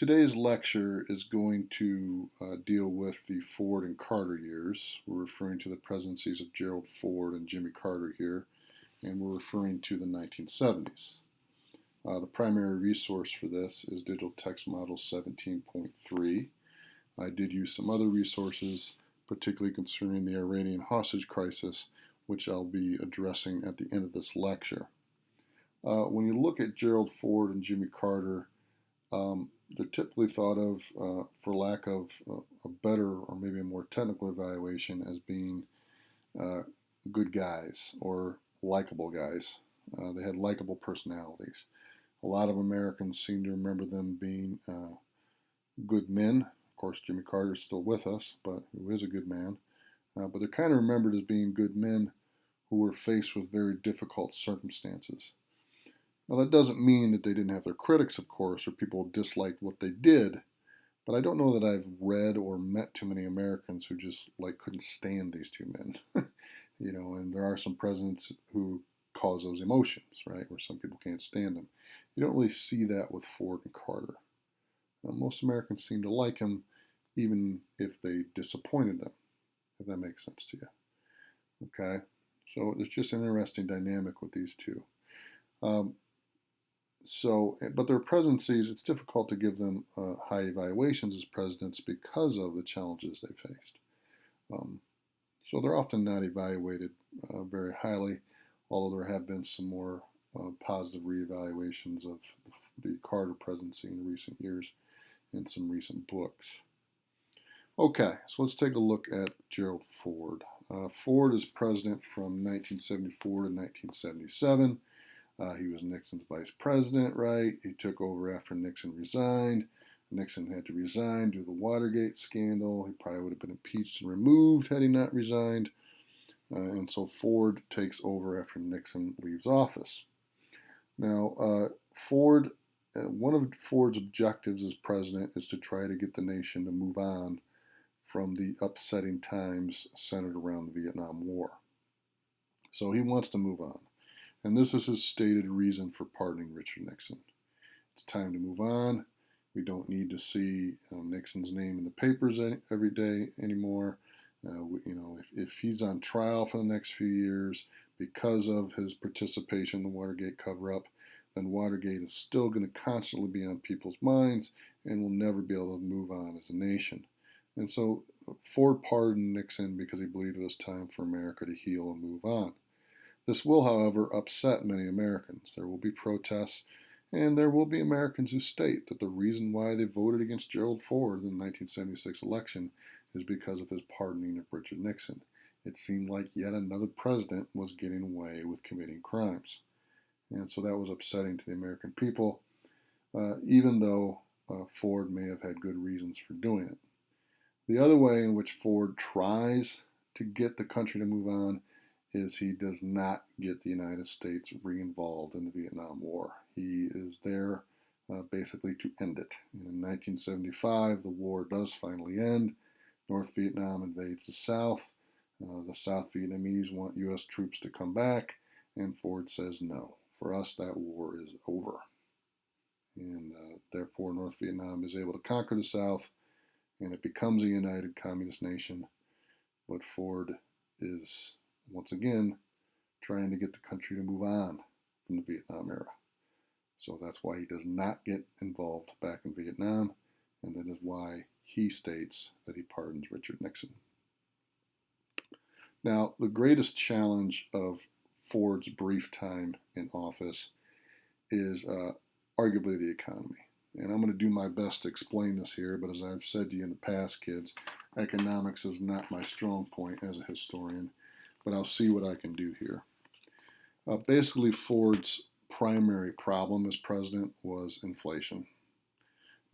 Today's lecture is going to deal with the Ford and Carter years. We're referring to the presidencies of Gerald Ford and Jimmy Carter here, and we're referring to the 1970s. The primary resource for this is Digital Text Model 17.3. I did use some other resources, particularly concerning the Iranian hostage crisis, which I'll be addressing at the end of this lecture. When you look at Gerald Ford and Jimmy Carter, they're typically thought of, for lack of a better or maybe a more technical evaluation, as being good guys or likable guys. They had likable personalities. A lot of Americans seem to remember them being good men. Of course, Jimmy Carter is still with us, but who is a good man. But they're kind of remembered as being good men who were faced with very difficult circumstances. Now, that doesn't mean that they didn't have their critics, of course, or people disliked what they did, but I don't know that I've read or met too many Americans who just couldn't stand these two men. And there are some presidents who cause those emotions, right, where some people can't stand them. You don't really see that with Ford and Carter. Most Americans seem to like him, even if they disappointed them, if that makes sense to you. Okay, so there's just an interesting dynamic with these two. But their presidencies, it's difficult to give them high evaluations as presidents because of the challenges they faced. So they're often not evaluated very highly, although there have been some more positive reevaluations of the Carter presidency in recent years in some recent books. Okay, so let's take a look at Gerald Ford. Ford is president from 1974 to 1977. He was Nixon's vice president, right? He took over after Nixon resigned. Nixon had to resign due to the Watergate scandal. He probably would have been impeached and removed had he not resigned. And so Ford takes over after Nixon leaves office. Now, one of Ford's objectives as president is to try to get the nation to move on from the upsetting times centered around the Vietnam War. So he wants to move on. And this is his stated reason for pardoning Richard Nixon. It's time to move on. We don't need to see Nixon's name in the papers every day anymore. If he's on trial for the next few years because of his participation in the Watergate cover-up, then Watergate is still going to constantly be on people's minds, and we'll never be able to move on as a nation. And so Ford pardoned Nixon because he believed it was time for America to heal and move on. This will, however, upset many Americans. There will be protests, and there will be Americans who state that the reason why they voted against Gerald Ford in the 1976 election is because of his pardoning of Richard Nixon. It seemed like yet another president was getting away with committing crimes. And so that was upsetting to the American people, even though Ford may have had good reasons for doing it. The other way in which Ford tries to get the country to move on is he does not get the United States re-involved in the Vietnam War. He is there basically to end it. In 1975, the war does finally end. North Vietnam invades the South. The South Vietnamese want U.S. troops to come back, and Ford says no. For us, that war is over. And therefore, North Vietnam is able to conquer the South, and it becomes a united communist nation. But Ford is once again trying to get the country to move on from the Vietnam era. So that's why he does not get involved back in Vietnam, and that is why he states that he pardons Richard Nixon. Now, the greatest challenge of Ford's brief time in office is arguably the economy. And I'm going to do my best to explain this here, but as I've said to you in the past, kids, economics is not my strong point as a historian. But I'll see what I can do here. Basically, Ford's primary problem as president was inflation.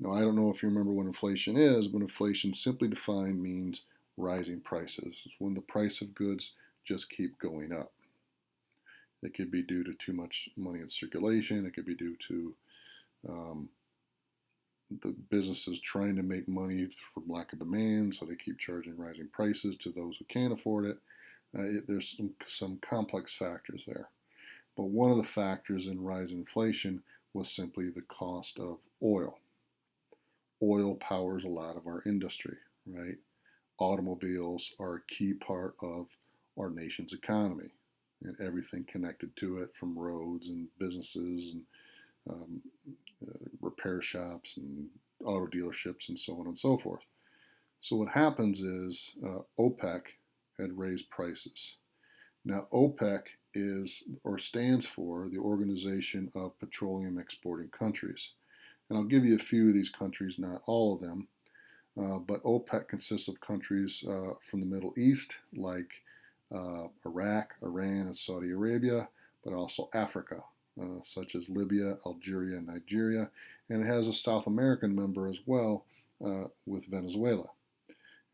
Now, I don't know if you remember what inflation is, but inflation simply defined means rising prices. It's when the price of goods just keep going up. It could be due to too much money in circulation. It could be due to the businesses trying to make money from lack of demand, so they keep charging rising prices to those who can't afford it. There's some complex factors there. But one of the factors in rising inflation was simply the cost of oil. Oil powers a lot of our industry, right? Automobiles are a key part of our nation's economy and everything connected to it, from roads and businesses and um, repair shops and auto dealerships and so on and so forth. So what happens is OPEC had raised prices. Now OPEC is or stands for the Organization of Petroleum Exporting Countries. And I'll give you a few of these countries, not all of them. But OPEC consists of countries from the Middle East, like Iraq, Iran, and Saudi Arabia, but also Africa, such as Libya, Algeria, and Nigeria. And it has a South American member as well, with Venezuela.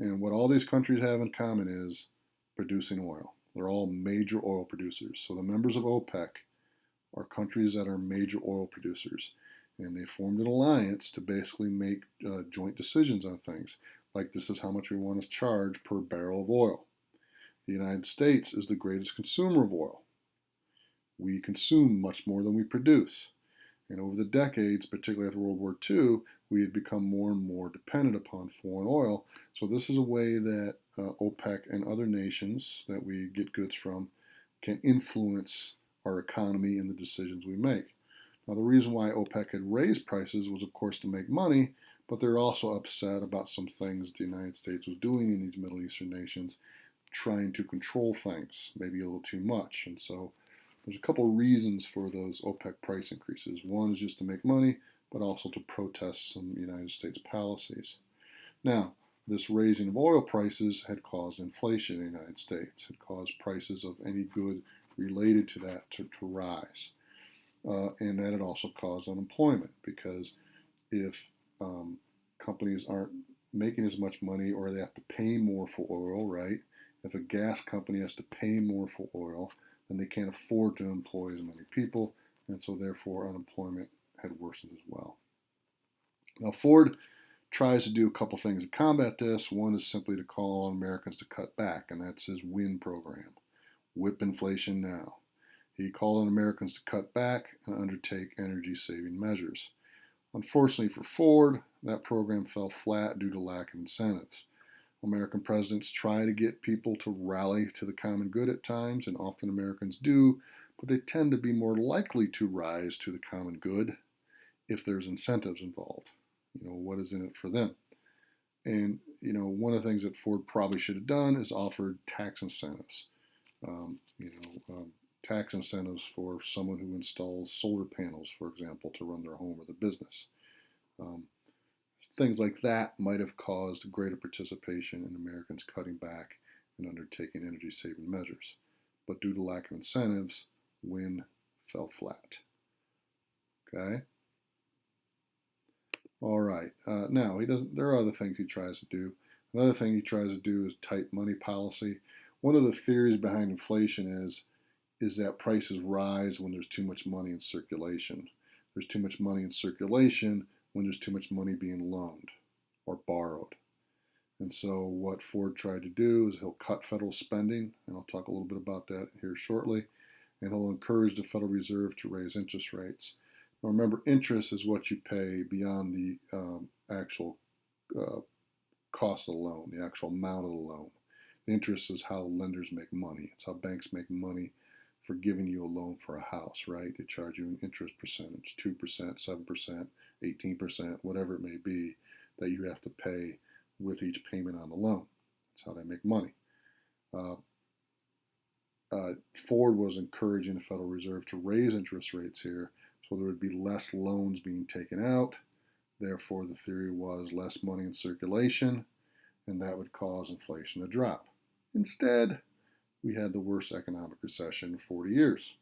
And what all these countries have in common is producing oil. They're all major oil producers. So the members of OPEC are countries that are major oil producers. And they formed an alliance to basically make joint decisions on things. Like, this is how much we want to charge per barrel of oil. The United States is the greatest consumer of oil. We consume much more than we produce. And over the decades, particularly after World War II, we had become more and more dependent upon foreign oil. So this is a way that OPEC and other nations that we get goods from can influence our economy and the decisions we make. Now, the reason why OPEC had raised prices was, of course, to make money, but they're also upset about some things the United States was doing in these Middle Eastern nations, trying to control things, maybe a little too much. And so there's a couple of reasons for those OPEC price increases. One is just to make money, but also to protest some United States policies. Now, this raising of oil prices had caused inflation in the United States, had caused prices of any good related to that to rise. And that had also caused unemployment, because if companies aren't making as much money, or they have to pay more for oil, right? If a gas company has to pay more for oil, then they can't afford to employ as many people, and so therefore unemployment had worsened as well. Now, Ford tries to do a couple things to combat this. One is simply to call on Americans to cut back, and that's his WIN program, Whip Inflation Now. He called on Americans to cut back and undertake energy-saving measures. Unfortunately for Ford, that program fell flat due to lack of incentives. American presidents try to get people to rally to the common good at times, and often Americans do, but they tend to be more likely to rise to the common good if there's incentives involved. What is in it for them? And, one of the things that Ford probably should have done is offered tax incentives. Um, you know, um, Tax incentives for someone who installs solar panels, for example, to run their home or the business. Um, Things like that might have caused greater participation in Americans cutting back and undertaking energy saving measures. But due to lack of incentives, WIN fell flat. Okay? All right. Now, he doesn't. There are other things he tries to do. Another thing he tries to do is tight money policy. One of the theories behind inflation is that prices rise when there's too much money in circulation. There's too much money in circulation when there's too much money being loaned or borrowed. And so what Ford tried to do is he'll cut federal spending, and I'll talk a little bit about that here shortly, and he'll encourage the Federal Reserve to raise interest rates. Now remember, interest is what you pay beyond the actual uh, cost of the loan, the actual amount of the loan. The interest is how lenders make money. It's how banks make money for giving you a loan for a house, right? They charge you an interest percentage, 2%, 7%, 18%, whatever it may be, that you have to pay with each payment on the loan. That's how they make money. Uh, Ford was encouraging the Federal Reserve to raise interest rates here so there would be less loans being taken out. Therefore, the theory was less money in circulation, and that would cause inflation to drop. Instead, we had the worst economic recession in 40 years.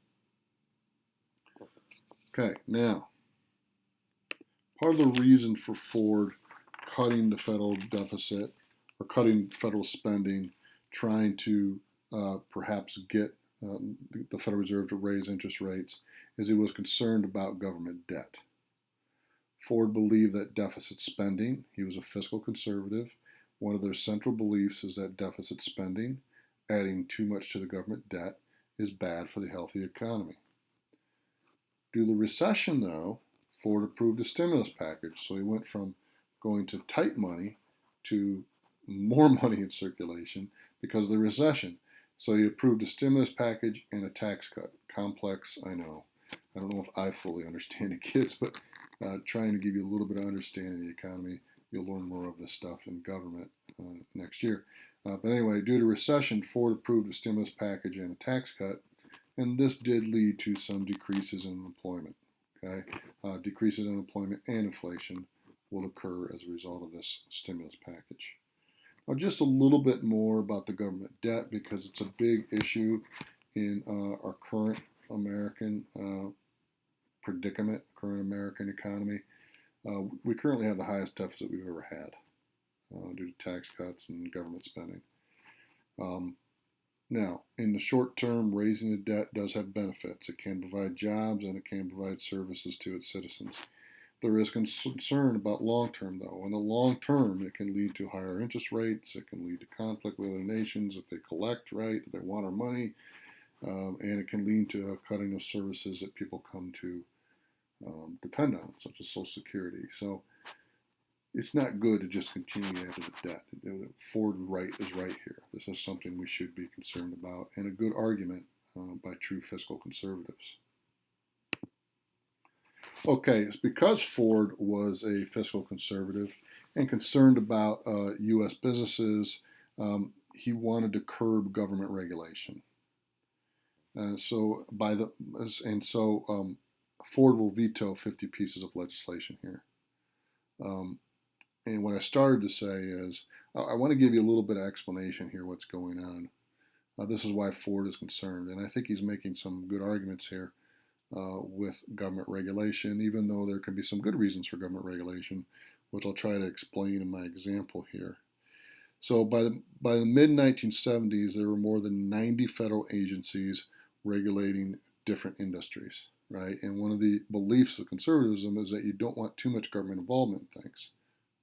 Okay, now, part of the reason for Ford cutting the federal deficit or cutting federal spending, trying to perhaps get the Federal Reserve to raise interest rates, is he was concerned about government debt. Ford believed that deficit spending, he was a fiscal conservative, one of their central beliefs is that deficit spending, adding too much to the government debt, is bad for the healthy economy. Due to the recession, though, Ford approved a stimulus package, so he went from going to tight money to more money in circulation because of the recession. So he approved a stimulus package and a tax cut. Complex, I know. I don't know if I fully understand it, kids, but trying to give you a little bit of understanding of the economy. You'll learn more of this stuff in government next year. But anyway, due to recession, Ford approved a stimulus package and a tax cut, and this did lead to some decreases in employment. Okay, decreases in employment and inflation will occur as a result of this stimulus package. Now, just a little bit more about the government debt because it's a big issue in our current American predicament, current American economy. We currently have the highest deficit we've ever had due to tax cuts and government spending. Now, in the short term, raising the debt does have benefits. It can provide jobs and it can provide services to its citizens. There is concern about long term, though. In the long term, it can lead to higher interest rates. It can lead to conflict with other nations if they collect right, if they want our money, and it can lead to a cutting of services that people come to depend on, such as Social Security. So it's not good to just continue to add to the debt. Ford is right here. This is something we should be concerned about, and a good argument by true fiscal conservatives. Okay, it's because Ford was a fiscal conservative and concerned about U.S. businesses, he wanted to curb government regulation. So Ford will veto 50 pieces of legislation here. And what I started to say is, I want to give you a little bit of explanation here what's going on. This is why Ford is concerned, and I think he's making some good arguments here with government regulation, even though there can be some good reasons for government regulation, which I'll try to explain in my example here. So by the mid-1970s, there were more than 90 federal agencies regulating different industries, right? And one of the beliefs of conservatism is that you don't want too much government involvement in things,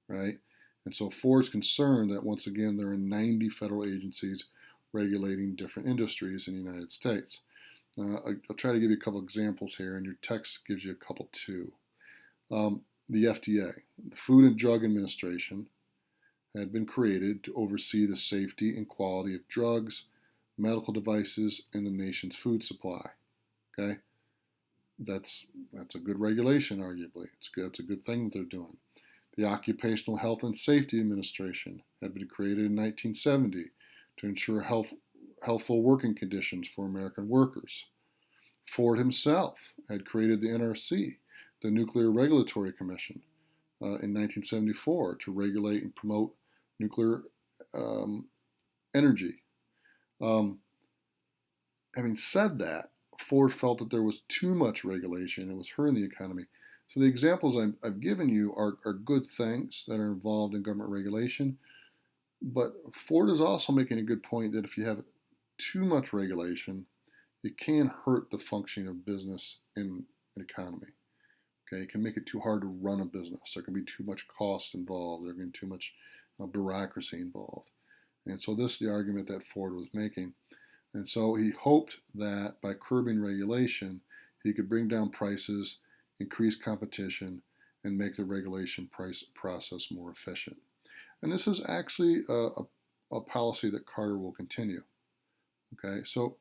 right? And so Ford's concerned that once again there are 90 federal agencies regulating different industries in the United States. I'll try to give you a couple examples here, and your text gives you a couple too. The FDA, the Food and Drug Administration, had been created to oversee the safety and quality of drugs, medical devices, and the nation's food supply. Okay, that's a good regulation, arguably. It's a good thing that they're doing. The Occupational Health and Safety Administration had been created in 1970 to ensure healthful working conditions for American workers. Ford himself had created the NRC, the Nuclear Regulatory Commission, in 1974 to regulate and promote nuclear energy. Having said that, Ford felt that there was too much regulation. It was hurting the economy. So the examples I've given you are good things that are involved in government regulation. But Ford is also making a good point that if you have too much regulation, it can hurt the functioning of business in an economy. Okay, it can make it too hard to run a business. There can be too much cost involved. There can be too much bureaucracy involved. And so this is the argument that Ford was making. And so he hoped that by curbing regulation, he could bring down prices, increase competition, and make the regulation process more efficient. And this is actually a policy that Carter will continue. Okay, so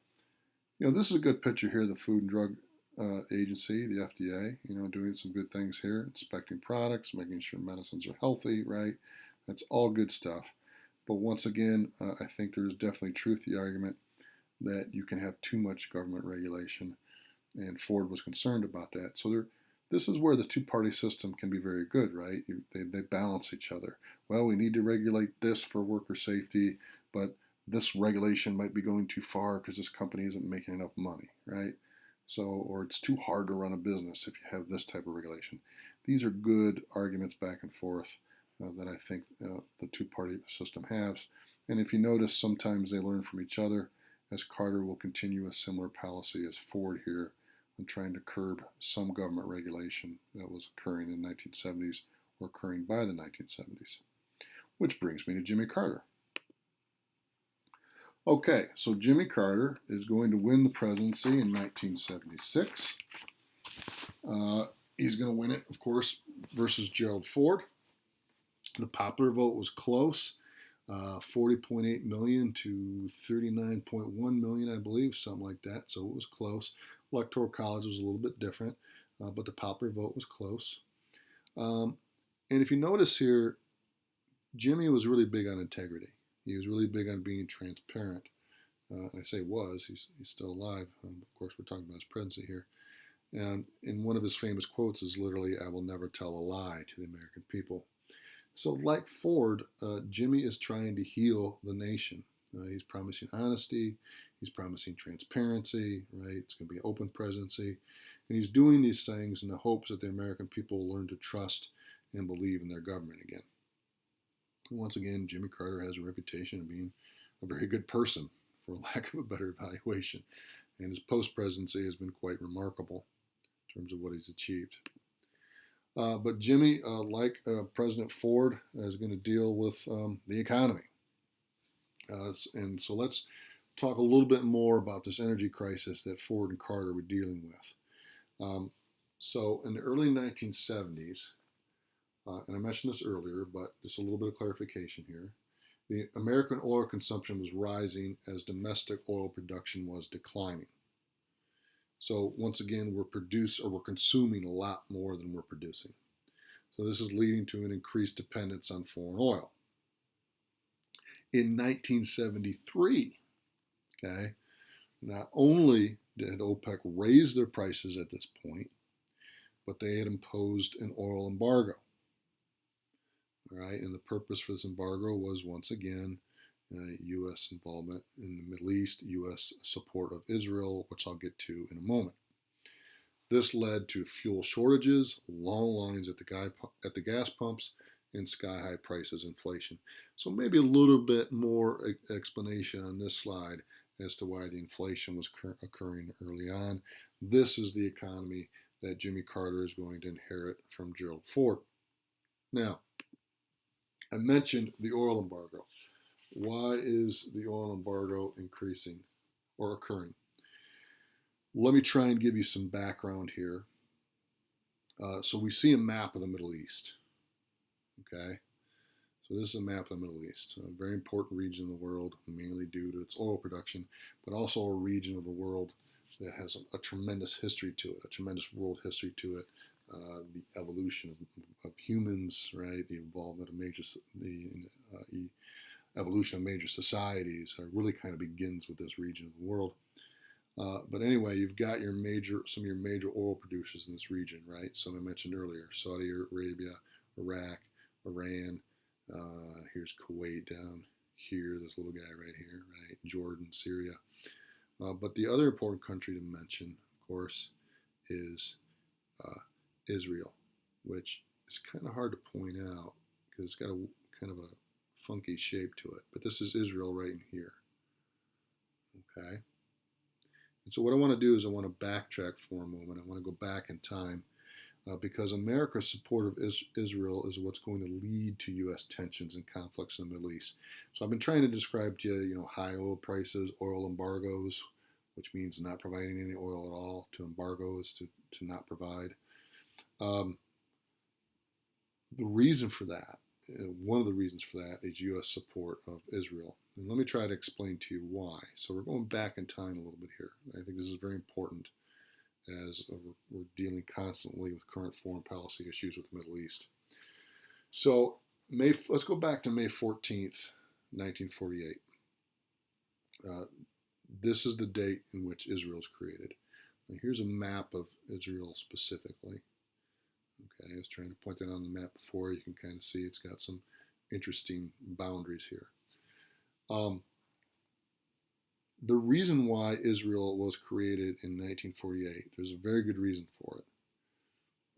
this is a good picture here of the Food and Drug Agency, the FDA, doing some good things here, inspecting products, making sure medicines are healthy, right? That's all good stuff. But once again, I think there is definitely truth to the argument that you can have too much government regulation, and Ford was concerned about that. So this is where the two-party system can be very good, right? They balance each other. Well, we need to regulate this for worker safety, but this regulation might be going too far because this company isn't making enough money, right? So, or it's too hard to run a business if you have this type of regulation. These are good arguments back and forth that I think the two-party system has. And if you notice, sometimes they learn from each other, as Carter will continue a similar policy as Ford here on trying to curb some government regulation that was occurring in the 1970s or occurring by the 1970s. Which brings me to Jimmy Carter. Okay, so Jimmy Carter is going to win the presidency in 1976. He's going to win it, of course, versus Gerald Ford. The popular vote was close, 40.8 million to 39.1 million, I believe, something like that. So it was close. Electoral college was a little bit different, but the popular vote was close. And if you notice here, Jimmy was really big on integrity. He was really big on being transparent. And I say was, he's still alive. Of course, we're talking about his presidency here. And in one of his famous quotes is literally, "I will never tell a lie to the American people." So, like Ford, Jimmy is trying to heal the nation. He's promising honesty, he's promising transparency, right? It's going to be an open presidency. And he's doing these things in the hopes that the American people will learn to trust and believe in their government again. And once again, Jimmy Carter has a reputation of being a very good person, for lack of a better evaluation. And his post presidency has been quite remarkable in terms of what he's achieved. But Jimmy, like President Ford, is going to deal with the economy. And so let's talk a little bit more about this energy crisis that Ford and Carter were dealing with. So in the early 1970s, and I mentioned this earlier, but just a little bit of clarification here, the American oil consumption was rising as domestic oil production was declining. So once again, we're consuming a lot more than we're producing. So this is leading to an increased dependence on foreign oil. In 1973, okay, not only did OPEC raise their prices at this point, but they had imposed an oil embargo. All right, and the purpose for this embargo was once again U.S. involvement in the Middle East, U.S. support of Israel, which I'll get to in a moment. This led to fuel shortages, long lines at the gas pumps, and sky-high prices, inflation. So maybe a little bit more explanation on this slide as to why the inflation was occurring early on. This is the economy that Jimmy Carter is going to inherit from Gerald Ford. Now, I mentioned the oil embargo. Why is the oil embargo increasing or occurring? Let me try and give you some background here. So we see a map of the Middle East. Okay, so this is a map of the Middle East, a very important region of the world, mainly due to its oil production, but also a region of the world that has a tremendous history to it, a tremendous world history to it. The evolution of humans, right? The involvement of the evolution of major societies really kind of begins with this region of the world. But anyway, you've got some of your major oil producers in this region, right? Some I mentioned earlier: Saudi Arabia, Iraq, Iran. Here's Kuwait down here. This little guy right here, right? Jordan, Syria. But the other important country to mention, of course, is Israel, which is kind of hard to point out because it's got a kind of a funky shape to it. But this is Israel right in here. Okay. And so what I want to do is I want to backtrack for a moment. I want to go back in time because America's support of Israel is what's going to lead to U.S. tensions and conflicts in the Middle East. So I've been trying to describe to you, high oil prices, oil embargoes, which means not providing any oil at all. To embargo is to not provide. The reason for that, one of the reasons for that, is U.S. support of Israel. And let me try to explain to you why. So we're going back in time a little bit here. I think this is very important as we're dealing constantly with current foreign policy issues with the Middle East. So let's go back to May 14th, 1948. This is the date in which Israel is created. Now here's a map of Israel specifically. Okay, I was trying to point that on the map before. You can kind of see it's got some interesting boundaries here. The reason why Israel was created in 1948, there's a very good reason for it.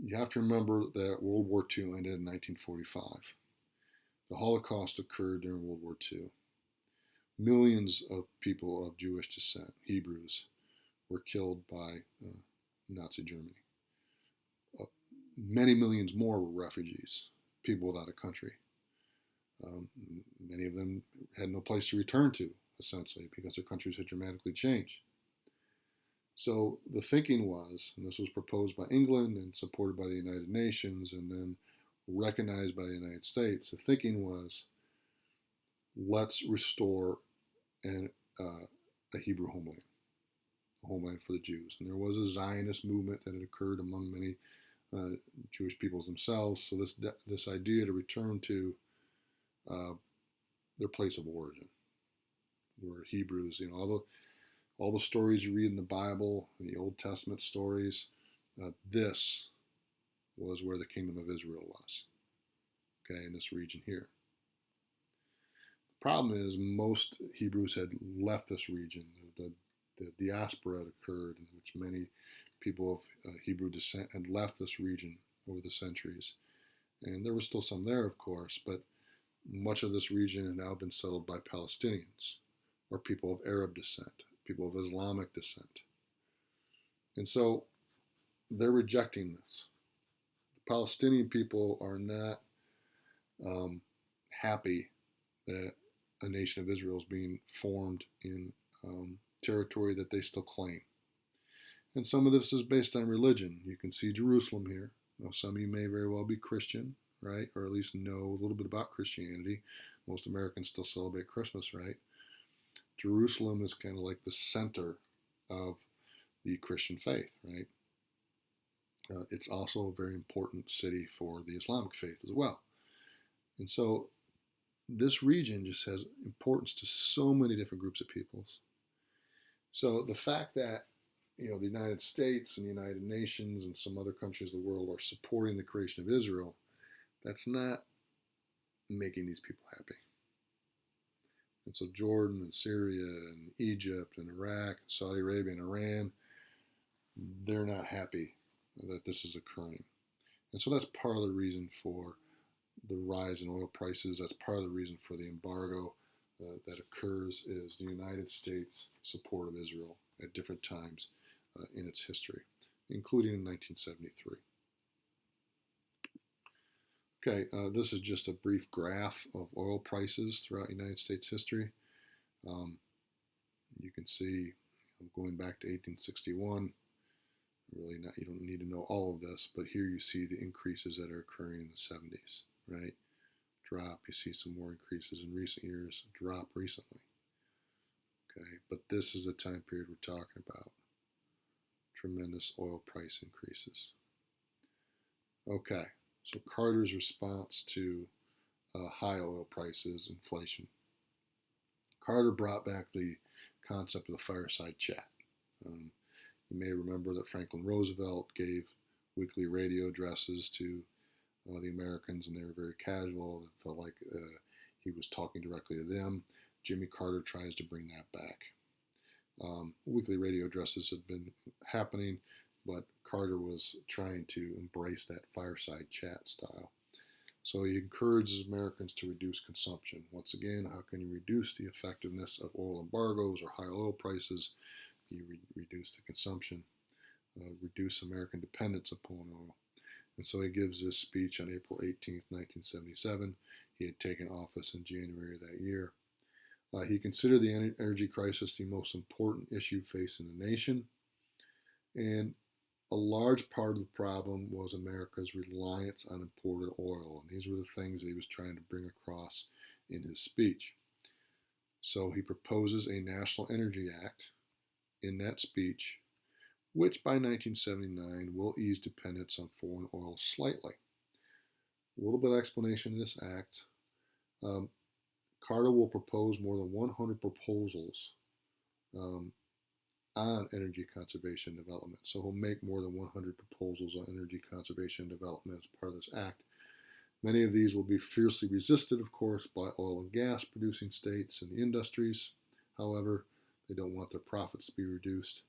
You have to remember that World War II ended in 1945. The Holocaust occurred during World War II. Millions of people of Jewish descent, Hebrews, were killed by Nazi Germany. Many millions more were refugees, people without a country. Many of them had no place to return to, essentially, because their countries had dramatically changed. So the thinking was, and this was proposed by England and supported by the United Nations, and then recognized by the United States, the thinking was, let's restore a Hebrew homeland, a homeland for the Jews. And there was a Zionist movement that had occurred among many Jewish peoples themselves. So this idea to return to their place of origin, where Hebrews, all the stories you read in the Bible, the Old Testament stories, this was where the kingdom of Israel was, okay, in this region here. The problem is most Hebrews had left this region. The diaspora had occurred in which many people of Hebrew descent had left this region over the centuries. And there was still some there, of course, but much of this region had now been settled by Palestinians, or people of Arab descent, people of Islamic descent. And so they're rejecting this. The Palestinian people are not happy that a nation of Israel is being formed in territory that they still claim. And some of this is based on religion. You can see Jerusalem here. Now, some of you may very well be Christian, right? Or at least know a little bit about Christianity. Most Americans still celebrate Christmas, right? Jerusalem is kind of like the center of the Christian faith, right? It's also a very important city for the Islamic faith as well. And so this region just has importance to so many different groups of peoples. So the fact that the United States and the United Nations and some other countries of the world are supporting the creation of Israel, that's not making these people happy. And so Jordan and Syria and Egypt and Iraq, and Saudi Arabia and Iran, they're not happy that this is occurring. And so that's part of the reason for the rise in oil prices. That's part of the reason for the embargo that occurs, is the United States' support of Israel at different times in its history, including in 1973. Okay, this is just a brief graph of oil prices throughout United States history. You can see, going back to 1861, really not, you don't need to know all of this, but here you see the increases that are occurring in the 70s, right? Drop, you see some more increases in recent years, drop recently. Okay, but this is the time period we're talking about. Tremendous oil price increases. Okay, so Carter's response to high oil prices, inflation. Carter brought back the concept of the fireside chat. You may remember that Franklin Roosevelt gave weekly radio addresses to the Americans, and they were very casual. It felt like he was talking directly to them. Jimmy Carter tries to bring that back. Weekly radio addresses have been happening, but Carter was trying to embrace that fireside chat style. So he encourages Americans to reduce consumption. Once again, how can you reduce the effectiveness of oil embargoes or high oil prices? You reduce the consumption, reduce American dependence upon oil. And so he gives this speech on April 18th, 1977. He had taken office in January of that year. He considered the energy crisis the most important issue facing the nation. And a large part of the problem was America's reliance on imported oil. And these were the things that he was trying to bring across in his speech. So he proposes a National Energy Act in that speech, which by 1979 will ease dependence on foreign oil slightly. A little bit of explanation of this act. Carter will propose more than 100 proposals on energy conservation and development. So he'll make more than 100 proposals on energy conservation and development as part of this act. Many of these will be fiercely resisted, of course, by oil and gas producing states and the industries. However, they don't want their profits to be reduced.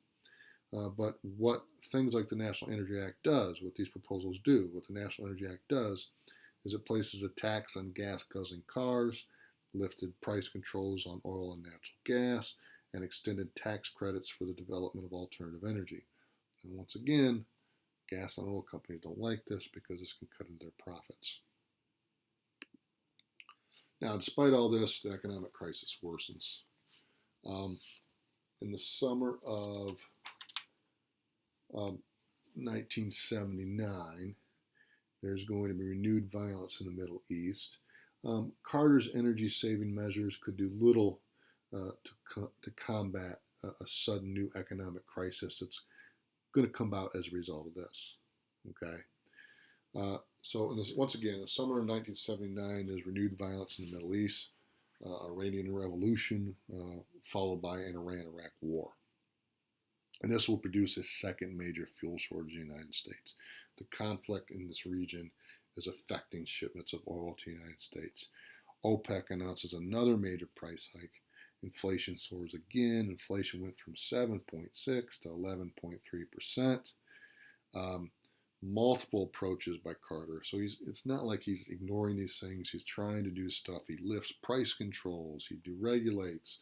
But what things like the National Energy Act does, what these proposals do, what the National Energy Act does, is it places a tax on gas-guzzling cars, lifted price controls on oil and natural gas, and extended tax credits for the development of alternative energy. And once again, gas and oil companies don't like this because this can cut into their profits. Now, despite all this, the economic crisis worsens. In the summer of 1979, There's going to be renewed violence in the Middle East. Carter's energy saving measures could do little to combat a sudden new economic crisis that's going to come about as a result of this. Okay. So once again, in the summer of 1979, there's renewed violence in the Middle East, Iranian Revolution, followed by an Iran-Iraq war. And this will produce a second major fuel shortage in the United States. The conflict in this region is affecting shipments of oil to the United States. OPEC announces another major price hike. Inflation soars again. Inflation went from 7.6 to 11.3%. Multiple approaches by Carter. So it's not like he's ignoring these things. He's trying to do stuff. He lifts price controls. He deregulates,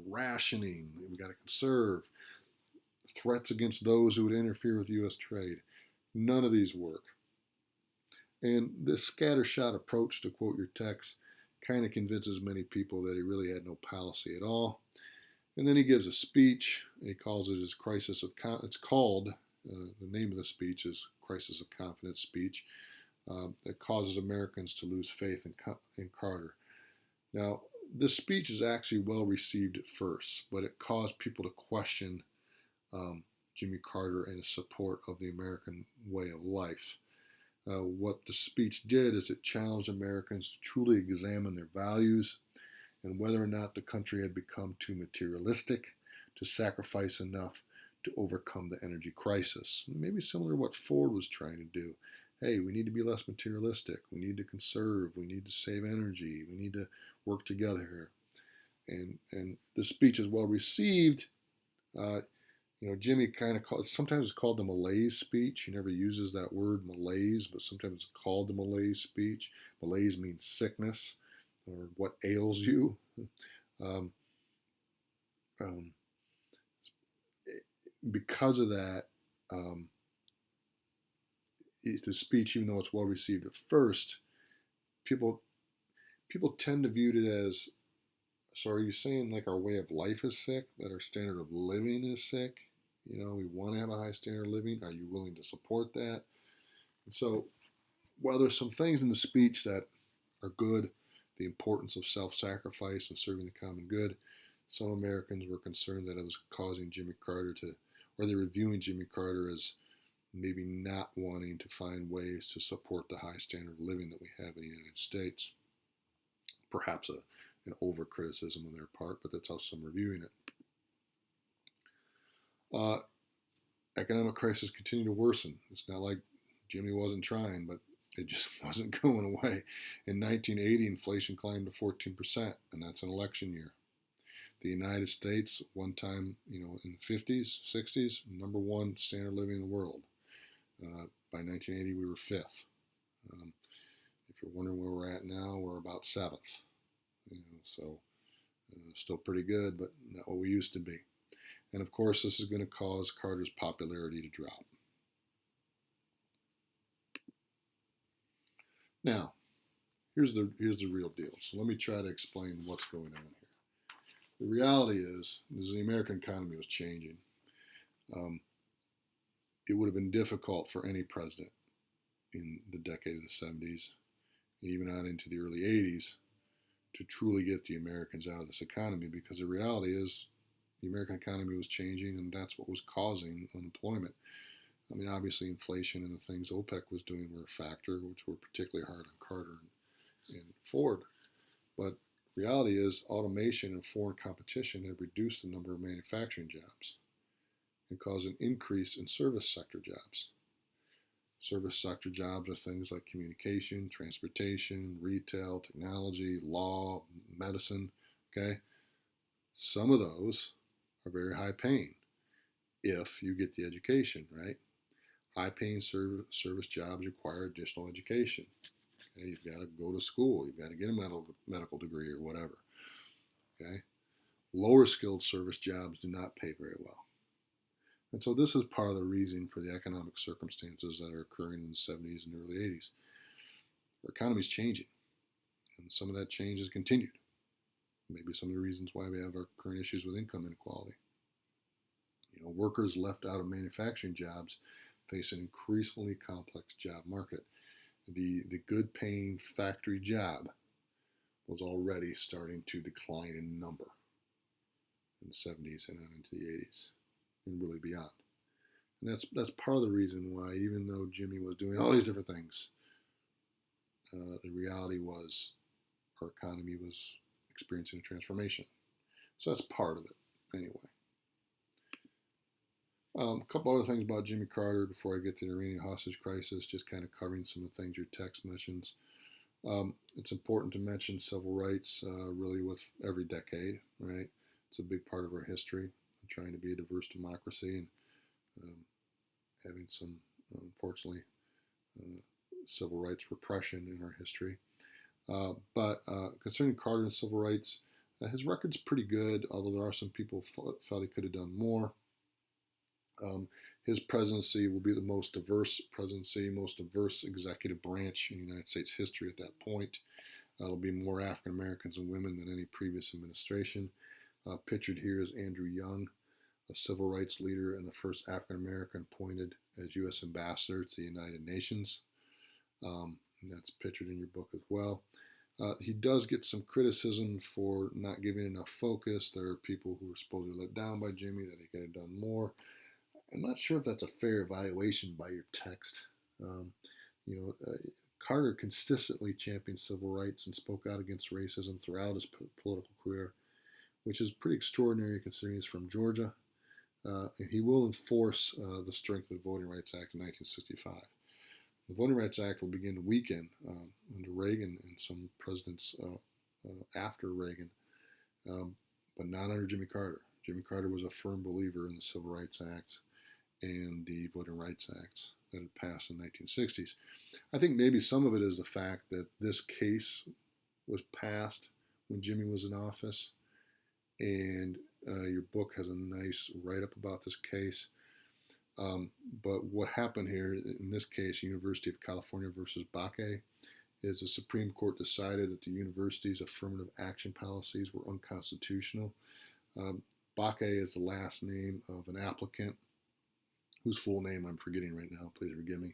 rationing. We got to conserve. Threats against those who would interfere with U.S. trade. None of these work. And this scattershot approach, to quote your text, kind of convinces many people that he really had no policy at all. And then he gives a speech. He calls it his crisis of it's called, the name of the speech is Crisis of Confidence speech. That causes Americans to lose faith in Carter. Now, this speech is actually well received at first, but it caused people to question Jimmy Carter and his support of the American way of life. What the speech did is it challenged Americans to truly examine their values and whether or not the country had become too materialistic to sacrifice enough to overcome the energy crisis. Maybe similar to what Ford was trying to do. Hey, we need to be less materialistic. We need to conserve. We need to save energy. We need to work together here. And this speech is well received. Jimmy kind of sometimes it's called the malaise speech. He never uses that word malaise, but sometimes it's called the malaise speech. Malaise means sickness or what ails you. Because of that, the speech, even though it's well received at first, people tend to view it as, so are you saying like our way of life is sick, that our standard of living is sick? We want to have a high standard of living. Are you willing to support that? And so while there's some things in the speech that are good, the importance of self-sacrifice and serving the common good, some Americans were concerned that it was causing Jimmy Carter or they were viewing Jimmy Carter as maybe not wanting to find ways to support the high standard of living that we have in the United States. Perhaps an over-criticism on their part, but that's how some are viewing it. Economic crisis continued to worsen. It's not like Jimmy wasn't trying, but it just wasn't going away. In 1980, inflation climbed to 14%, and that's an election year. The United States, one time, in the 50s, 60s, number one standard of living in the world. By 1980, we were fifth. If you're wondering where we're at now, we're about seventh. So still pretty good, but not what we used to be. And of course, this is going to cause Carter's popularity to drop. Now, here's the real deal. So let me try to explain what's going on here. The reality is the American economy was changing. It would have been difficult for any president in the decade of the 70s, even on into the early 80s, to truly get the Americans out of this economy, because the reality is the American economy was changing, and that's what was causing unemployment. I mean, obviously, inflation and the things OPEC was doing were a factor, which were particularly hard on Carter and Ford. But reality is automation and foreign competition have reduced the number of manufacturing jobs and caused an increase in service sector jobs. Service sector jobs are things like communication, transportation, retail, technology, law, medicine, okay? Some of those are very high paying if you get the education, right? High paying service jobs require additional education. Okay? You've got to go to school. You've got to get a medical degree or whatever. Okay? Lower skilled service jobs do not pay very well. And so this is part of the reason for the economic circumstances that are occurring in the 70s and early 80s. Our economy is changing, and some of that change has continued. Maybe some of the reasons why we have our current issues with income inequality. Workers left out of manufacturing jobs face an increasingly complex job market. the good paying factory job was already starting to decline in number in the 70s and on into the 80s and really beyond. And that's part of the reason why, even though Jimmy was doing all these different things, the reality was our economy was experiencing a transformation. So that's part of it, anyway. A couple other things about Jimmy Carter before I get to the Iranian hostage crisis, just kind of covering some of the things your text mentions. It's important to mention civil rights really with every decade, right? It's a big part of our history, trying to be a diverse democracy and um, having some, unfortunately, civil rights repression in our history. But concerning Carter and civil rights, his record's pretty good, although there are some people felt he could have done more. His presidency will be the most diverse presidency, most diverse executive branch in United States history at that point. It'll be more African Americans and women than any previous administration. Pictured here is Andrew Young, a civil rights leader and the first African American appointed as U.S. ambassador to the United Nations. And that's pictured in your book as well. He does get some criticism for not giving enough focus. There are people who were supposedly let down by Jimmy, that he could have done more. I'm not sure if that's a fair evaluation by your text. Um, Carter consistently championed civil rights and spoke out against racism throughout his political career, which is pretty extraordinary considering he's from Georgia. And he will enforce the strength of the Voting Rights Act in 1965. The Voting Rights Act will begin to weaken under Reagan and some presidents after Reagan, but not under Jimmy Carter. Jimmy Carter was a firm believer in the Civil Rights Act and the Voting Rights Act that had passed in the 1960s. I think maybe some of it is the fact that this case was passed when Jimmy was in office, and your book has a nice write-up about this case. But what happened here, in this case, University of California versus Bakke, is the Supreme Court decided that the university's affirmative action policies were unconstitutional. Bakke is the last name of an applicant whose full name I'm forgetting right now. Please forgive me.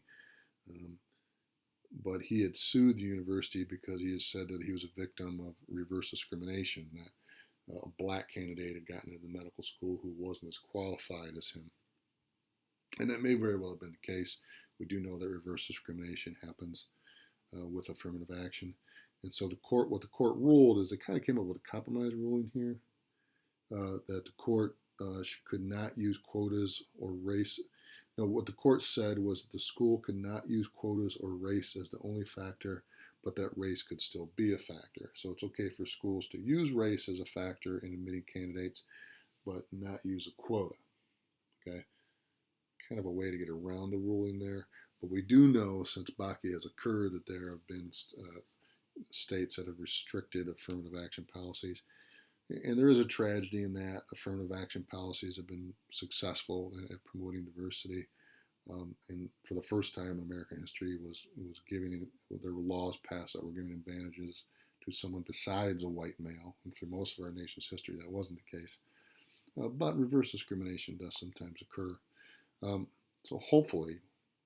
But he had sued the university because he had said that he was a victim of reverse discrimination, that a black candidate had gotten into the medical school who wasn't as qualified as him. And that may very well have been the case. We do know that reverse discrimination happens with affirmative action. And so what the court ruled is they kind of came up with a compromise ruling here, that the court could not use quotas or race. No, what the court said was that the school could not use quotas or race as the only factor, but that race could still be a factor. So it's okay for schools to use race as a factor in admitting candidates, but not use a quota. Okay, kind of a way to get around the ruling there. But we do know, since Bakke has occurred, that there have been states that have restricted affirmative action policies. And there is a tragedy in that affirmative action policies have been successful at promoting diversity. And for the first time in American history, was giving, there were laws passed that were giving advantages to someone besides a white male. And for most of our nation's history, that wasn't the case. But reverse discrimination does sometimes occur. So hopefully,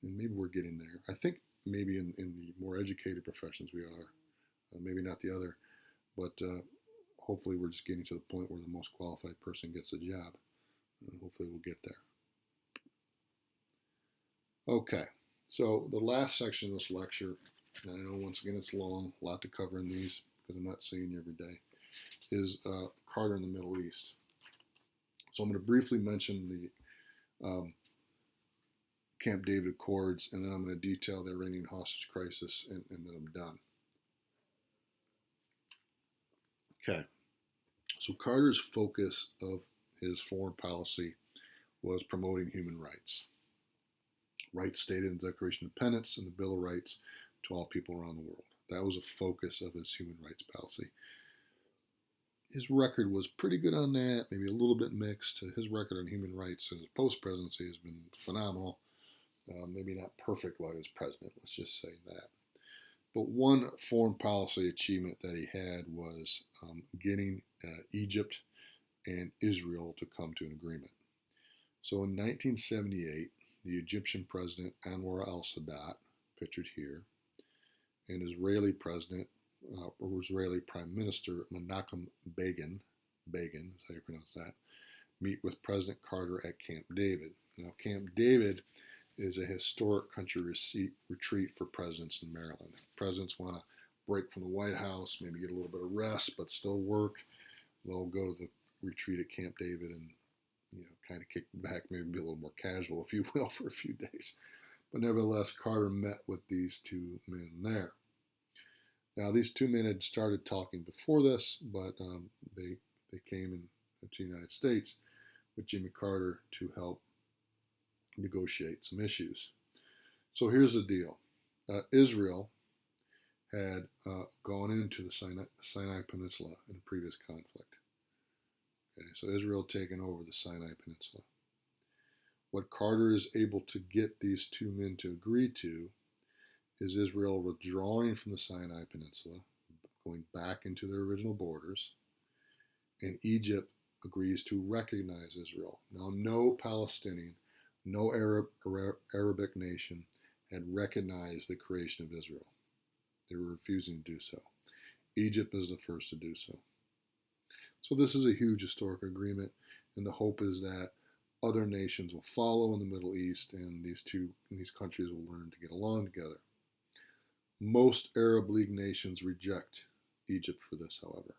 and maybe we're getting there. I think maybe in the more educated professions we are, maybe not the other, but hopefully we're just getting to the point where the most qualified person gets a job. Hopefully we'll get there. Okay, so the last section of this lecture, and I know once again it's long, a lot to cover in these because I'm not seeing you every day, is Carter in the Middle East. So I'm going to briefly mention the Camp David Accords, and then I'm going to detail the Iranian hostage crisis, and then I'm done. Okay, so Carter's focus of his foreign policy was promoting human rights. Rights stated in the Declaration of Independence and the Bill of Rights to all people around the world. That was a focus of his human rights policy. His record was pretty good on that, maybe a little bit mixed. His record on human rights in his post-presidency has been phenomenal. Maybe not perfect while he was president, let's just say that. But one foreign policy achievement that he had was getting Egypt and Israel to come to an agreement. So in 1978, the Egyptian president Anwar al-Sadat, pictured here, and Israeli President, or Israeli Prime Minister Menachem Begin, is how you pronounce that, meet with President Carter at Camp David. Now, Camp David is a historic country retreat for presidents in Maryland. If presidents want to break from the White House, maybe get a little bit of rest, but still work, they'll go to the retreat at Camp David and kind of kick back, maybe be a little more casual, if you will, for a few days. But nevertheless, Carter met with these two men there. Now, these two men had started talking before this, but they came to the United States with Jimmy Carter to help negotiate some issues. So here's the deal. Israel had gone into the Sinai Peninsula in a previous conflict. Okay, so Israel had taken over the Sinai Peninsula. What Carter is able to get these two men to agree to is Israel withdrawing from the Sinai Peninsula, going back into their original borders, and Egypt agrees to recognize Israel. Now, no Palestinian, no Arabic nation had recognized the creation of Israel. They were refusing to do so. Egypt is the first to do so. So this is a huge historic agreement, and the hope is that other nations will follow in the Middle East, and these countries will learn to get along together. Most Arab League nations reject Egypt for this, however.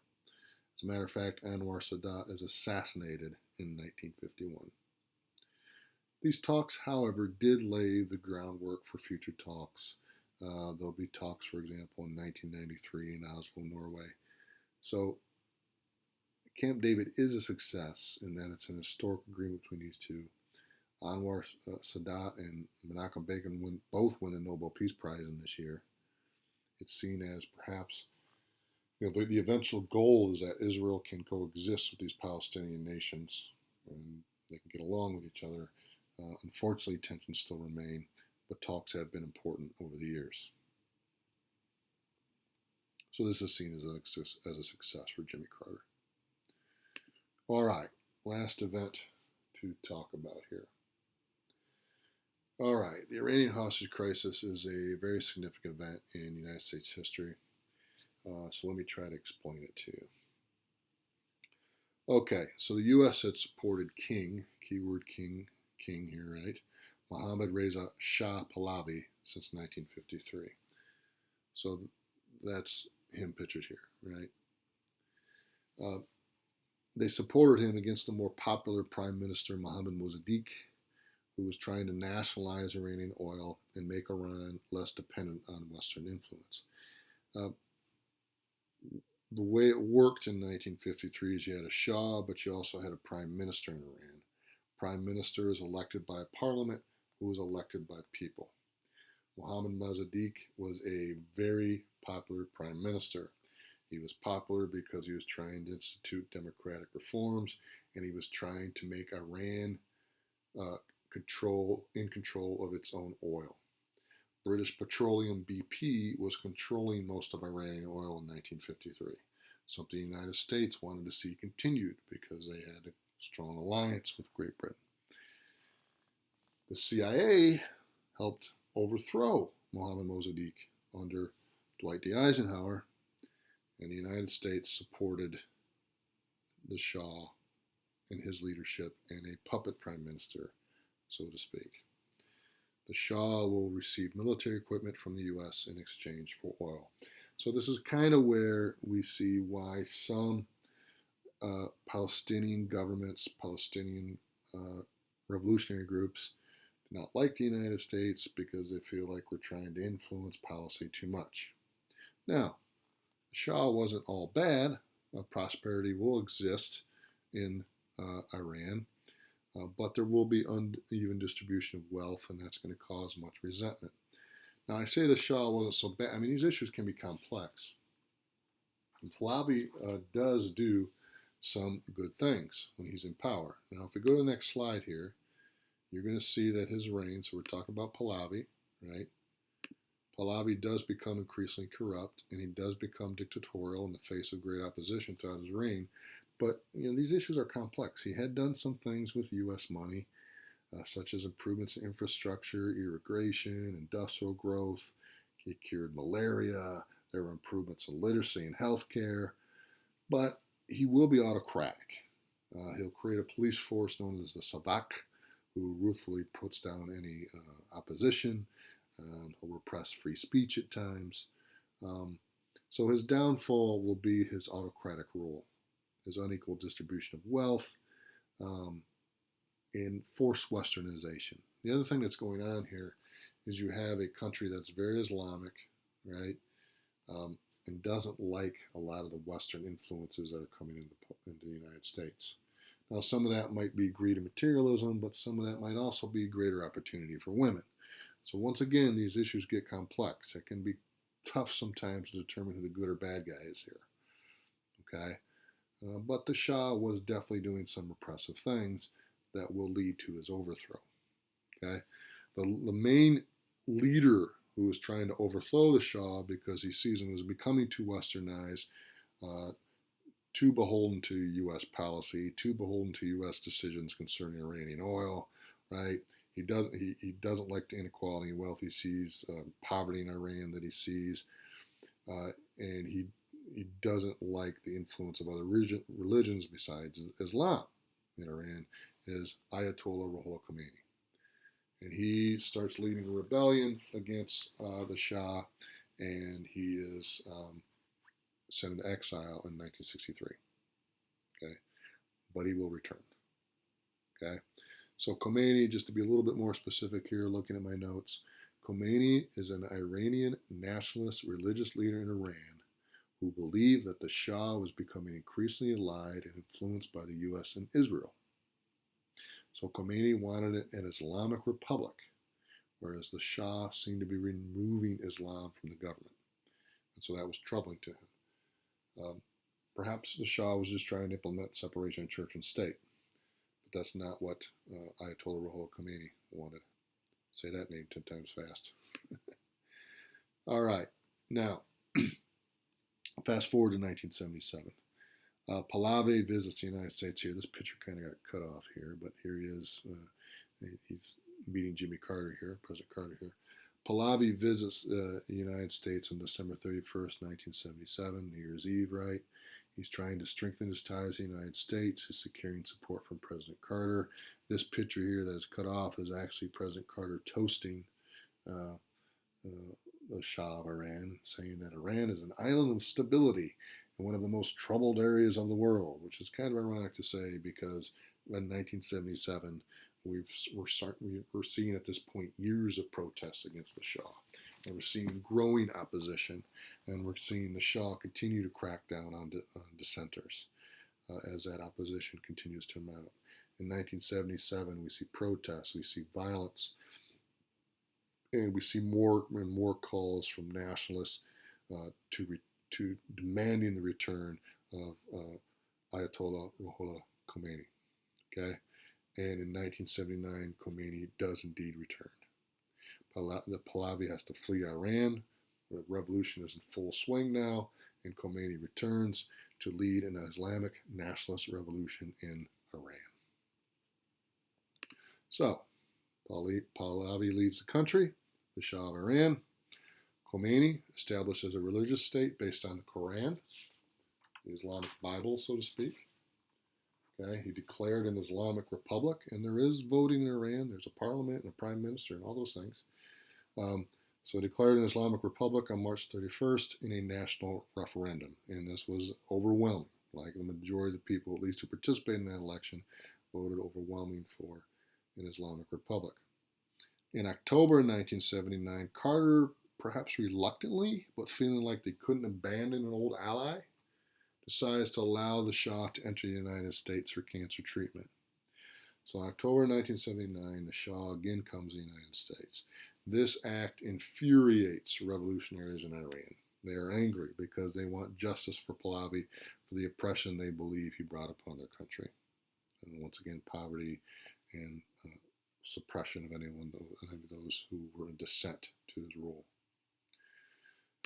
As a matter of fact, Anwar Sadat is assassinated in 1951. These talks, however, did lay the groundwork for future talks. There'll be talks, for example, in 1993 in Oslo, Norway. So Camp David is a success in that it's an historic agreement between these two. Anwar Sadat and Menachem Begin both win the Nobel Peace Prize in this year. It's seen as perhaps the eventual goal is that Israel can coexist with these Palestinian nations and they can get along with each other. Unfortunately, tensions still remain, but talks have been important over the years. So this is seen as a success for Jimmy Carter. All right, last event to talk about here. All right, the Iranian hostage crisis is a very significant event in United States history. So let me try to explain it to you. Okay, so the U.S. had supported King, keyword King here, right? Mohammad Reza Shah Pahlavi since 1953. So that's him pictured here, right? They supported him against the more popular Prime Minister Mohammad Mossadegh, who was trying to nationalize Iranian oil and make Iran less dependent on Western influence. The way it worked in 1953 is you had a Shah, but you also had a Prime Minister in Iran. Prime Minister is elected by a parliament who is elected by people. Mohammad Mossadegh was a very popular Prime Minister. He was popular because he was trying to institute democratic reforms, and he was trying to make Iran in control of its own oil. British Petroleum BP was controlling most of Iranian oil in 1953, something the United States wanted to see continued because they had a strong alliance with Great Britain. The CIA helped overthrow Mohammad Mossadegh under Dwight D. Eisenhower, and the United States supported the Shah in his leadership and a puppet prime minister, so to speak. The Shah will receive military equipment from the U.S. in exchange for oil. So this is kind of where we see why some Palestinian governments, Palestinian revolutionary groups do not like the United States because they feel like we're trying to influence policy too much. Now, the Shah wasn't all bad. Prosperity will exist in Iran. But there will be uneven distribution of wealth, and that's going to cause much resentment. Now, I say the Shah wasn't so bad. I mean, these issues can be complex. And Pahlavi does do some good things when he's in power. Now, if we go to the next slide here, you're going to see that his reign, so we're talking about Pahlavi, right? Pahlavi does become increasingly corrupt, and he does become dictatorial in the face of great opposition throughout his reign. But these issues are complex. He had done some things with U.S. money, such as improvements in infrastructure, irrigation, industrial growth, He cured malaria. There were improvements in literacy and healthcare. But he will be autocratic. He'll create a police force known as the Savak, who ruthlessly puts down any opposition. He'll repress free speech at times. Um, so his downfall will be his autocratic rule, his unequal distribution of wealth, um, and forced westernization. The other thing that's going on here is you have a country that's very Islamic, right? And doesn't like a lot of the Western influences that are coming into the United States. Now, some of that might be greed and materialism, but some of that might also be greater opportunity for women. So once again, these issues get complex. It can be tough sometimes to determine who the good or bad guy is here. Okay, but the Shah was definitely doing some repressive things that will lead to his overthrow. Okay, the main leader who is trying to overthrow the Shah because he sees him as becoming too westernized, uh, too beholden to U.S. policy, too beholden to U.S. decisions concerning Iranian oil, right? He doesn't like the inequality in wealth he sees, poverty in Iran that he sees, and he doesn't like the influence of other religions besides Islam in Iran. Is Ayatollah Ruhollah Khomeini. And he starts leading a rebellion against the Shah, and he is sent into exile in 1963. Okay, but he will return. Okay, so Khomeini, just to be a little bit more specific here, looking at my notes, Khomeini is an Iranian nationalist religious leader in Iran who believed that the Shah was becoming increasingly allied and influenced by the U.S. and Israel. So Khomeini wanted an Islamic republic, whereas the Shah seemed to be removing Islam from the government. And so that was troubling to him. Perhaps the Shah was just trying to implement separation of church and state, but that's not what Ayatollah Ruhollah Khomeini wanted. Say that name 10 times fast. All right, now, fast forward to 1977. Pahlavi visits the United States here. This picture kind of got cut off here, but here he is. He's meeting Jimmy Carter here, President Carter here. Pahlavi visits the United States on December 31st, 1977, New Year's Eve, right? He's trying to strengthen his ties to the United States. He's securing support from President Carter. This picture here that is cut off is actually President Carter toasting the Shah of Iran, saying that Iran is an island of stability in one of the most troubled areas of the world, which is kind of ironic to say because in 1977, we're seeing at this point years of protests against the Shah. And we're seeing growing opposition, and we're seeing the Shah continue to crack down on dissenters as that opposition continues to mount. In 1977, we see protests, we see violence, and we see more and more calls from nationalists to demanding the return of Ayatollah Ruhollah Khomeini. Okay, and in 1979, Khomeini does indeed return. The Pahlavi has to flee Iran. The revolution is in full swing now, and Khomeini returns to lead an Islamic nationalist revolution in Iran. So, Pahlavi leaves the country, the Shah of Iran. Khomeini established as a religious state based on the Quran, the Islamic Bible, so to speak. Okay, he declared an Islamic republic, and there is voting in Iran. There's a parliament and a prime minister and all those things. So he declared an Islamic republic on March 31st in a national referendum, and this was overwhelming. Like the majority of the people, at least who participated in that election, voted overwhelming for an Islamic republic. In October 1979, Carter, perhaps reluctantly, but feeling like they couldn't abandon an old ally, decides to allow the Shah to enter the United States for cancer treatment. So in October 1979, the Shah again comes to the United States. This act infuriates revolutionaries in Iran. They are angry because they want justice for Pahlavi for the oppression they believe he brought upon their country. And once again, poverty and suppression of any of those who were in dissent to his rule.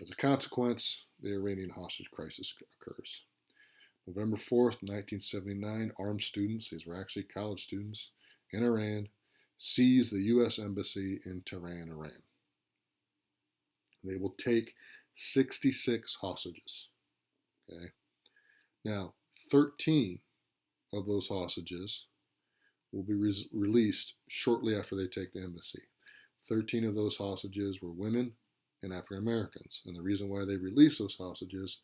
As a consequence, the Iranian hostage crisis occurs. November 4th, 1979, armed students, these were actually college students, in Iran, seized the U.S. Embassy in Tehran, Iran. They will take 66 hostages. Okay. Now, 13 of those hostages will be released shortly after they take the embassy. 13 of those hostages were women and African Americans. And the reason why they released those hostages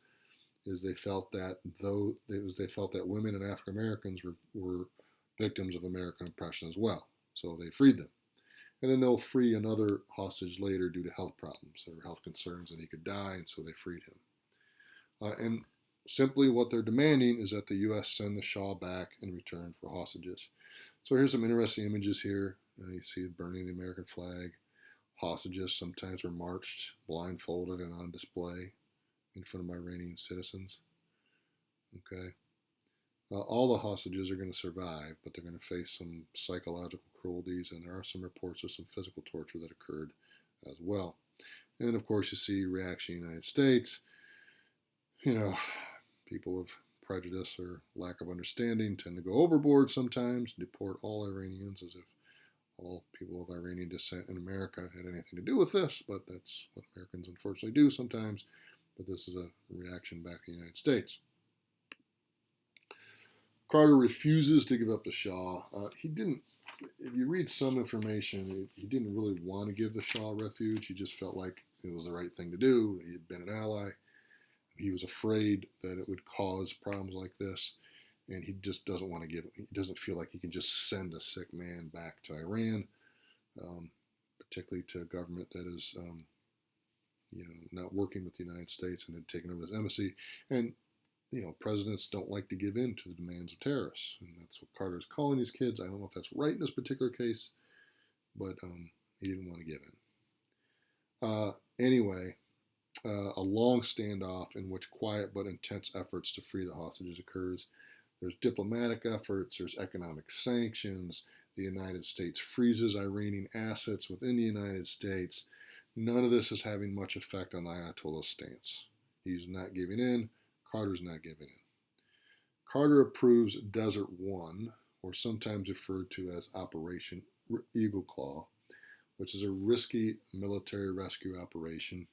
is they felt that women and African Americans were victims of American oppression as well. So they freed them. And then they'll free another hostage later due to health problems or health concerns, and he could die, and so they freed him. And simply what they're demanding is that the U.S. send the Shah back in return for hostages. So here's some interesting images here. You see burning the American flag. Hostages sometimes were marched blindfolded and on display in front of Iranian citizens. Okay. All the hostages are going to survive, but they're going to face some psychological cruelties, and there are some reports of some physical torture that occurred as well. And of course, you see reaction in the United States. You know, people of prejudice or lack of understanding tend to go overboard sometimes, deport all Iranians as if all people of Iranian descent in America had anything to do with this, but that's what Americans unfortunately do sometimes. But this is a reaction back in the United States. Carter refuses to give up the Shah. He didn't, if you read some information, he didn't really want to give the Shah refuge. He just felt like it was the right thing to do. He had been an ally. He was afraid that it would cause problems like this, and he just doesn't want to give it. He doesn't feel like he can just send a sick man back to Iran, particularly to a government that is, not working with the United States and had taken over this embassy. And presidents don't like to give in to the demands of terrorists, and that's what Carter's calling these kids. I don't know if that's right in this particular case, but he didn't want to give in. Anyway, a long standoff in which quiet but intense efforts to free the hostages occurs. There's diplomatic efforts, there's economic sanctions, the United States freezes Iranian assets within the United States. None of this is having much effect on the Ayatollah's stance. He's not giving in. Carter's not giving in. Carter approves Desert One, or sometimes referred to as Operation Eagle Claw, which is a risky military rescue operation.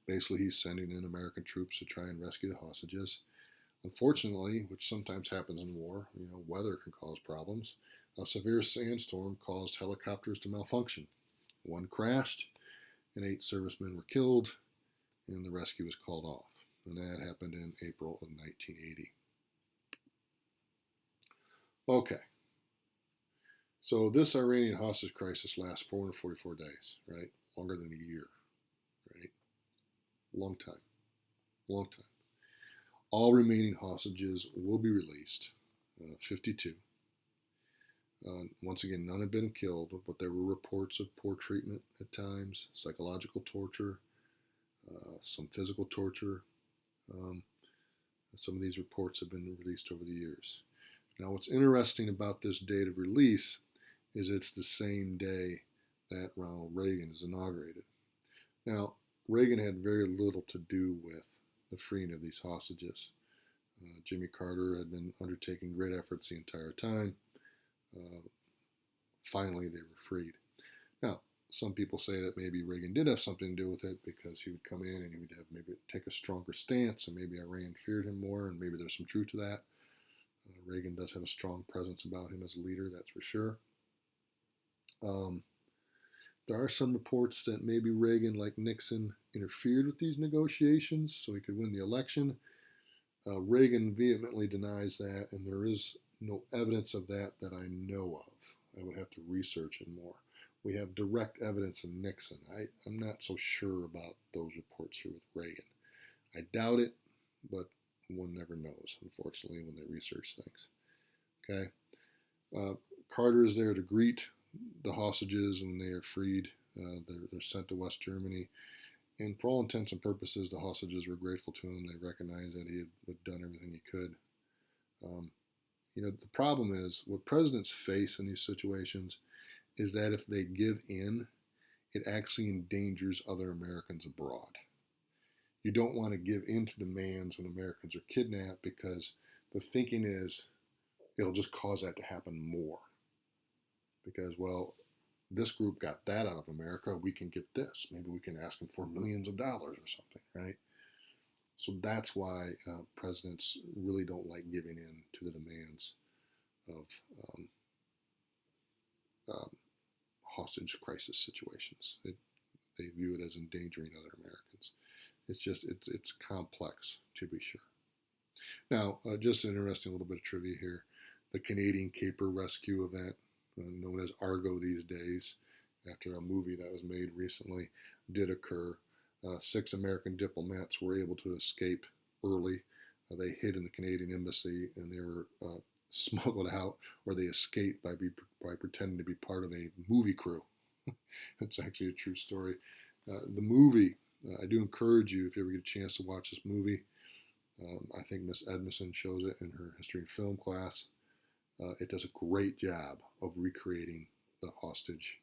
Basically, he's sending in American troops to try and rescue the hostages. Unfortunately, which sometimes happens in war, weather can cause problems. A severe sandstorm caused helicopters to malfunction. One crashed, and 8 servicemen were killed, and the rescue was called off. And that happened in April of 1980. Okay. So this Iranian hostage crisis lasts 444 days, right? Longer than a year, right? Long time. Long time. All remaining hostages will be released, 52. Once again, none have been killed, but there were reports of poor treatment at times, psychological torture, some physical torture. Some of these reports have been released over the years. Now, what's interesting about this date of release is it's the same day that Ronald Reagan is inaugurated. Now, Reagan had very little to do with the freeing of these hostages. Jimmy Carter had been undertaking great efforts the entire time. Finally, they were freed. Now, some people say that maybe Reagan did have something to do with it because he would come in and he would have maybe take a stronger stance, and maybe Iran feared him more, and maybe there's some truth to that. Reagan does have a strong presence about him as a leader, that's for sure. There are some reports that maybe Reagan, like Nixon, interfered with these negotiations so he could win the election. Reagan vehemently denies that, and there is no evidence of that that I know of. I would have to research it more. We have direct evidence of Nixon. I'm not so sure about those reports here with Reagan. I doubt it, but one never knows, unfortunately, when they research things. Okay. Carter is there to greet the hostages when they are freed. They're sent to West Germany. And for all intents and purposes, the hostages were grateful to him. They recognized that he had done everything he could. The problem is what presidents face in these situations is that if they give in, it actually endangers other Americans abroad. You don't want to give in to demands when Americans are kidnapped because the thinking is it'll just cause that to happen more. Because, well, this group got that out of America, we can get this. Maybe we can ask them for millions of dollars or something, right? So that's why presidents really don't like giving in to the demands of um, um, hostage crisis situations. They view it as endangering other Americans. It's complex, to be sure. Now, just an interesting little bit of trivia here. The Canadian Caper Rescue event, known as Argo these days, after a movie that was made recently, did occur. 6 American diplomats were able to escape early. They hid in the Canadian embassy and they were smuggled out, or they escaped by pretending to be part of a movie crew. It's actually a true story. The movie, I do encourage you, if you ever get a chance to watch this movie, I think Miss Edmondson shows it in her history and film class. It does a great job of recreating the hostage,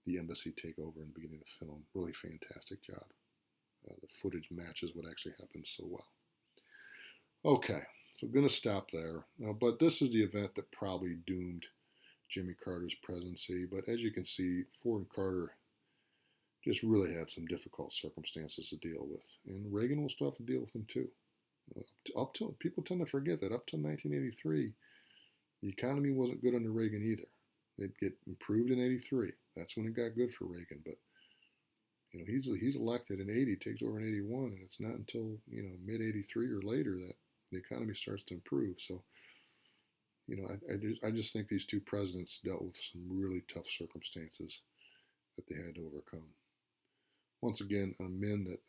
the embassy takeover in the beginning of the film. Really fantastic job. The footage matches what actually happened so well. Okay, so I'm going to stop there. But this is the event that probably doomed Jimmy Carter's presidency. But as you can see, Ford and Carter just really had some difficult circumstances to deal with. And Reagan will still have to deal with them too. Up till people tend to forget that up till 1983, the economy wasn't good under Reagan either. It get improved in '83. That's when it got good for Reagan. But he's elected in '80, takes over in '81, and it's not until mid '83 or later that the economy starts to improve. So I just think these two presidents dealt with some really tough circumstances that they had to overcome. Once again, men that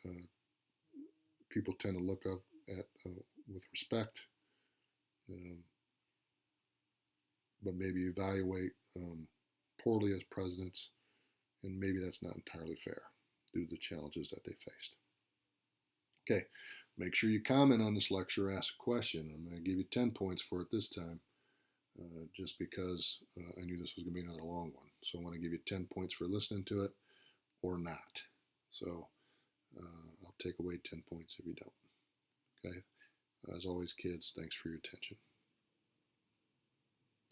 people tend to look up at with respect, um, but maybe evaluate poorly as presidents, and maybe that's not entirely fair due to the challenges that they faced. Okay, make sure you comment on this lecture, ask a question. I'm going to give you 10 points for it this time, just because I knew this was going to be another long one. So I want to give you 10 points for listening to it or not. So I'll take away 10 points if you don't. Okay, as always, kids, thanks for your attention.